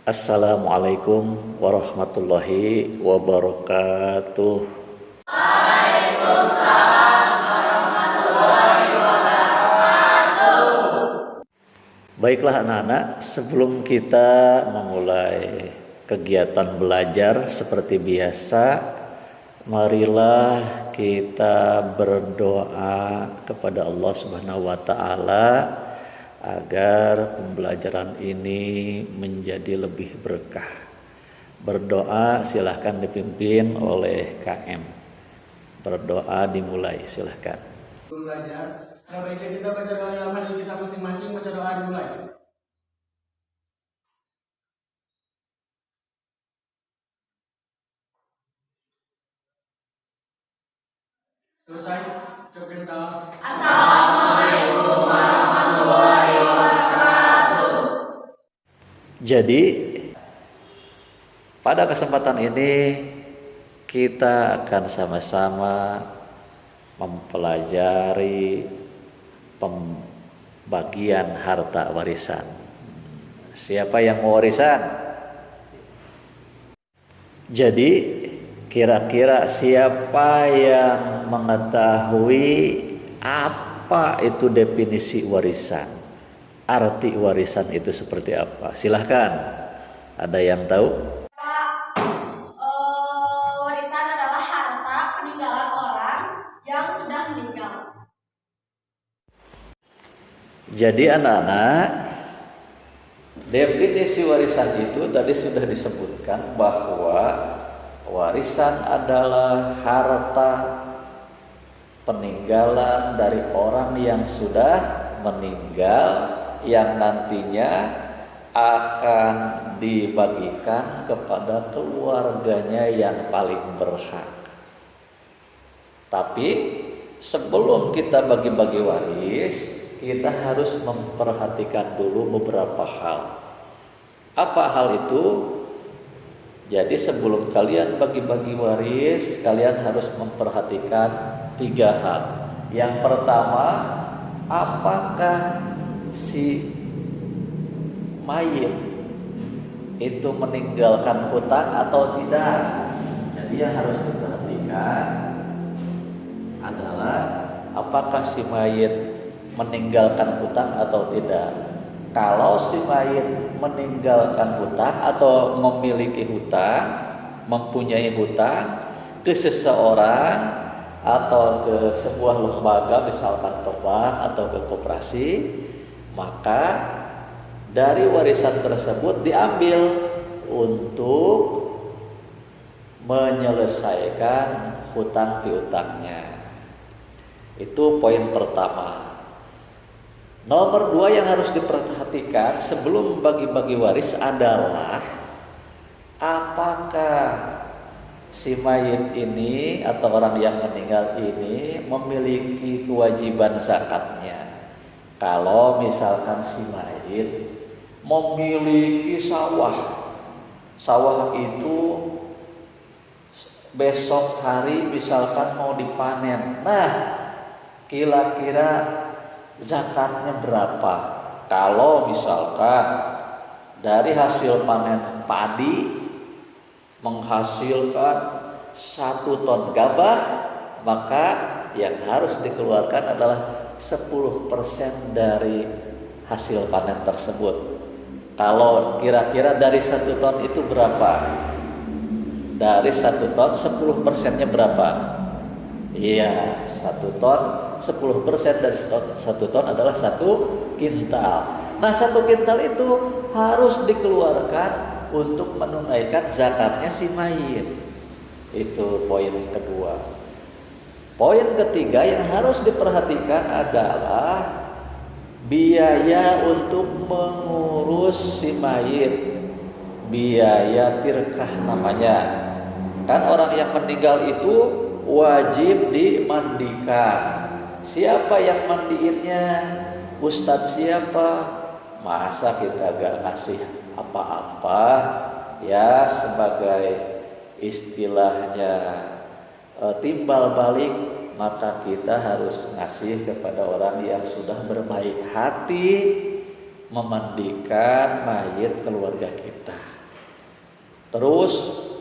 Assalamualaikum warahmatullahi wabarakatuh. Baiklah anak-anak, sebelum kita memulai kegiatan belajar seperti biasa, marilah kita berdoa kepada Allah Subhanahu wa taala agar pembelajaran ini menjadi lebih berkah. Berdoa silahkan dipimpin oleh KM. Berdoa dimulai, silahkan. Belajar, nah baiknya kita baca doa dalam hati kita masing-masing, baca doa dimulai. Selesai, ucapkan salam. Assalamualaikum warahmatullahi wabarakatuh. Jadi pada kesempatan ini kita akan sama-sama mempelajari pembagian harta warisan. Siapa yang mau warisan? Jadi kira-kira siapa yang mengetahui apa itu definisi warisan? Arti warisan itu seperti apa? Silahkan. Ada yang tahu? Warisan adalah harta peninggalan orang yang sudah meninggal. Jadi anak-anak, definisi warisan itu tadi sudah disebutkan bahwa warisan adalah harta peninggalan dari orang yang sudah meninggal yang nantinya akan dibagikan kepada keluarganya yang paling berhak. Tapi sebelum kita bagi-bagi waris, kita harus memperhatikan dulu beberapa hal. Apa hal itu? Jadi sebelum kalian bagi-bagi waris, kalian harus memperhatikan 3 hal. Yang pertama, apakah si mayit itu meninggalkan hutang atau tidak? Jadi yang harus diperhatikan adalah apakah si mayit meninggalkan hutang atau tidak. Kalau si mayit meninggalkan hutang atau memiliki hutang, mempunyai hutang ke seseorang atau ke sebuah lembaga, misalkan ke bank atau ke koperasi, maka dari warisan tersebut diambil untuk menyelesaikan hutang piutangnya. Itu poin pertama. Nomor 2 yang harus diperhatikan sebelum bagi-bagi waris adalah apakah si mayit ini atau orang yang meninggal ini memiliki kewajiban zakatnya. Kalau misalkan si mayit memiliki sawah itu besok hari misalkan mau dipanen. Nah, kira-kira zakatnya berapa? Kalau misalkan dari hasil panen padi menghasilkan 1 ton gabah, maka yang harus dikeluarkan adalah 10% dari hasil panen tersebut. Kalau kira-kira dari 1 ton itu berapa? Dari 1 ton 10%-nya berapa? Iya, 1 ton 10% dari 1 ton adalah 1 kintal. Nah, 1 kintal itu harus dikeluarkan untuk menunaikan zakatnya si mayit. Itu poin kedua. Poin ketiga yang harus diperhatikan adalah biaya untuk mengurus si mayit. Biaya tirkah namanya. Kan orang yang meninggal itu wajib dimandikan. Siapa yang mandiinnya? Ustadz siapa? Masa kita gak ngasih apa-apa? Ya sebagai istilahnya timbal balik, maka kita harus ngasih kepada orang yang sudah berbaik hati memandikan mayit keluarga kita. Terus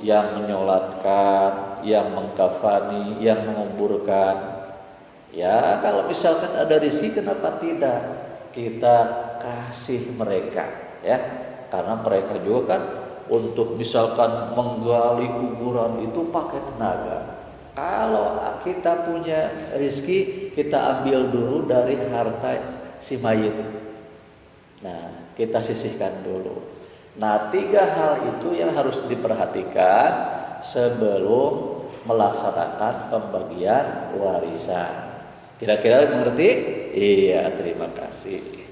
yang menyolatkan, yang mengkafani, yang menguburkan. Ya kalau misalkan ada rezeki, kenapa tidak kita kasih mereka, ya? Karena mereka juga kan untuk misalkan menggali kuburan itu pakai tenaga. Kalau kita punya rezeki, kita ambil dulu dari harta si mayit. Nah, kita sisihkan dulu. Nah, 3 hal itu yang harus diperhatikan sebelum melaksanakan pembagian warisan. Kira-kira mengerti? Iya, terima kasih.